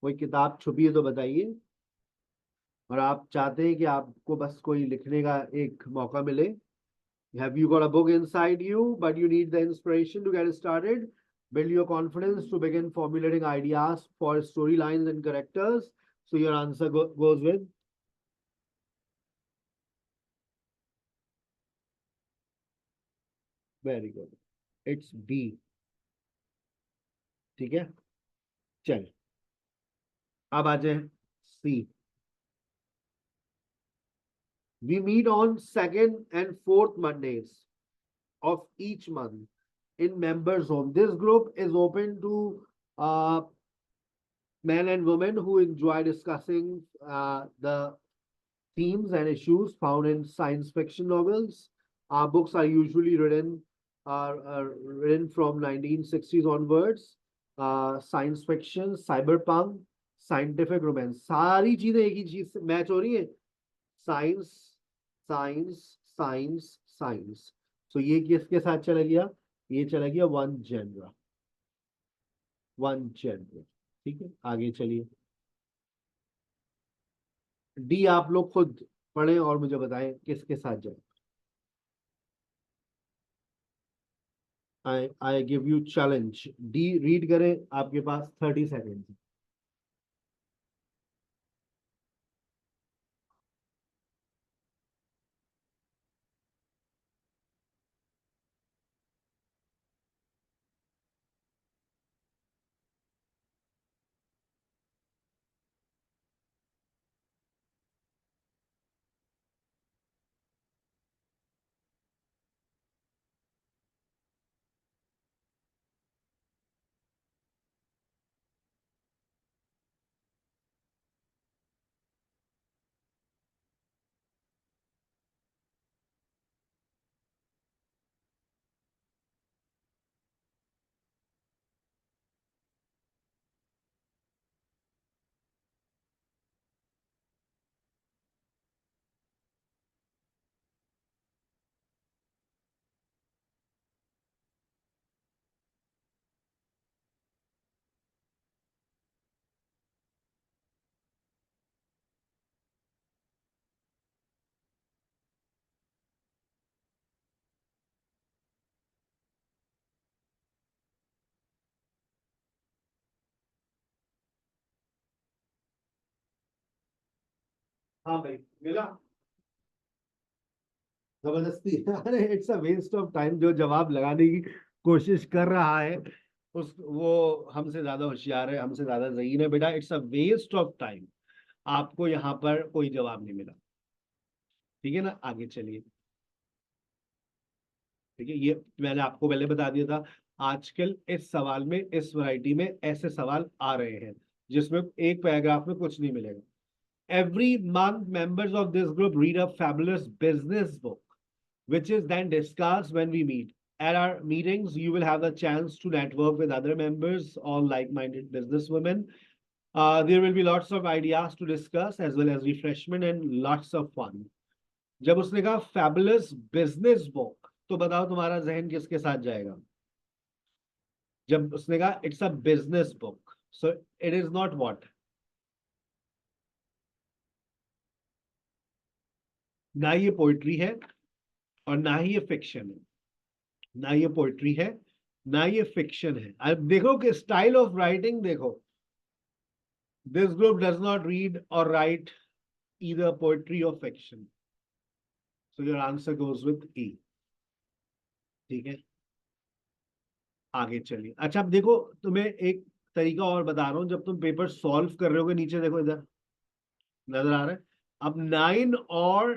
कोई किताब छुपी है तो बताइए। और आप चाहते हैं कि आपको बस कोई लिखने का एक मौका मिले। Have you got a book inside you, but you need the inspiration to get started? Build your confidence to begin formulating ideas for storylines and characters. So your answer goes with very good. It's B. ठीक है, चल अब आ जाए C. We meet on second and fourth Mondays of each month in members home. This group is open to men and women who enjoy discussing the themes and issues found in science fiction novels. Our books are usually written from 1960s onwards. Science fiction, cyberpunk, scientific romance, सारी चीजें एक ही चीज मैच हो रही है। Science, science, science, science. तो ये किसके साथ चला गया? ये चला गया वन जेनरा, वन जेनरा। ठीक है, आगे चलिए। डी आप लोग खुद पढ़ें और मुझे बताएं किसके साथ जाए। I give you challenge. D read करें, आपके पास 30 सेकेंड। हाँ भाई, मिला जबरदस्ती। अरे it's a waste of time. जो जवाब लगाने की कोशिश कर रहा है उस वो हमसे ज्यादा होशियार है, हमसे ज्यादा ज़हीन है बेटा। It's a waste of time. आपको यहाँ पर कोई जवाब नहीं मिला। ठीक है ना, आगे चलिए। ठीक है, ये मैंने आपको पहले बता दिया था। आजकल इस सवाल में, इस वैरायटी में ऐसे सवाल आ रहे हैं जिसमें एक पैराग्राफ में कुछ नहीं मिलेगा। Every month, members of this group read a fabulous business book, which is then discussed when we meet. At our meetings, you will have the chance to network with other members, all like-minded businesswomen. There will be lots of ideas to discuss, as well as refreshment and lots of fun. जब उसने कहा fabulous business book, तो बताओ तुम्हारा जहन किसके साथ जाएगा? जब उसने कहा it's a business book, so it is not what, ना ये पोइट्री है और ना ही ये फिक्शन है, ना ये पोइट्री है ना ये फिक्शन है। अब देखो कि स्टाइल ऑफ राइटिंग देखो, this group does not read और right either poetry or fiction, so your answer goes with E। ठीक है, आगे चलिए। अच्छा अब देखो, तुम्हें एक तरीका और बता रहा हूं, जब तुम पेपर सॉल्व कर रहे होगे, नीचे देखो इधर नजर आ रहा है, अब 9 और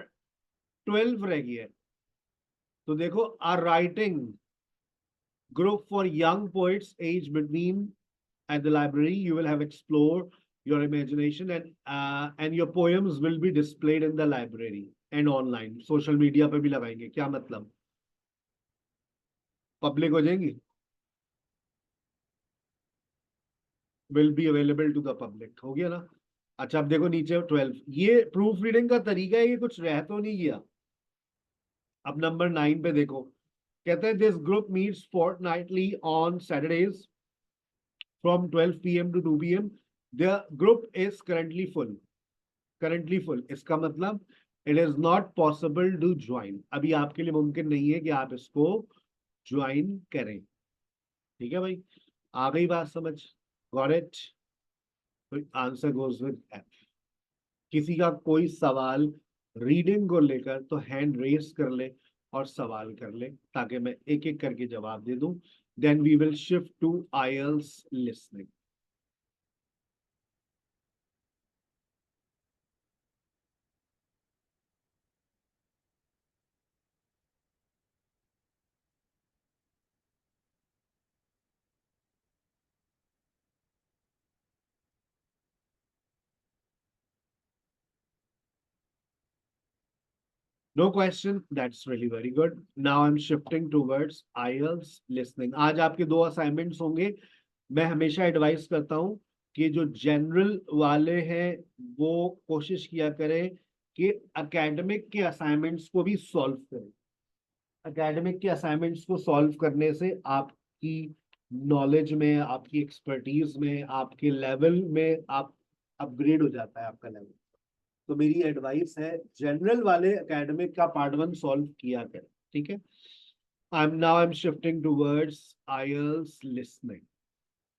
12 रह गई है, तो देखो our writing group for young poets aged between at the library. You will have explored your imagination, and your poems will be displayed in the library and online. Social media पे भी लगाएंगे, क्या मतलब, पब्लिक हो जाएंगी, will be available to the public, हो गया ना। अच्छा अब देखो नीचे 12, ये प्रूफ रीडिंग का तरीका है, ये कुछ रह तो नहीं गया। अब नंबर 9 पे देखो, कहते हैं this group meets fortnightly on Saturdays from 12 p.m. to 2 p.m. The group is currently full. Currently full. इसका मतलब it is not possible to join. अभी आपके लिए मुमकिन नहीं है कि आप इसको ज्वाइन करें। ठीक है भाई, आ गई बात समझ? Got it? तो आंसर goes with F। किसी का कोई सवाल रीडिंग को लेकर तो हैंड रेस कर ले और सवाल कर ले, ताकि मैं एक एक करके जवाब दे दूं। Then we will shift to IELTS listening. No question. That's really very good. Now I'm shifting towards IELTS listening. आज आपके दो असाइनमेंट्स होंगे। मैं हमेशा एडवाइस करता हूं कि जो जनरल वाले हैं वो कोशिश किया करें कि एकेडमिक के असाइनमेंट्स को भी सॉल्व करें। एकेडमिक के असाइनमेंट्स को सॉल्व करने से आपकी नॉलेज में, आपकी एक्सपर्टीज में, आपके लेवल में आप अपग्रेड हो जाता है आपका लेवल। तो मेरी एडवाइस है, जनरल वाले एकेडमिक का पार्ट 1 सॉल्व किया करें। ठीक है, I am shifting towards IELTS listening.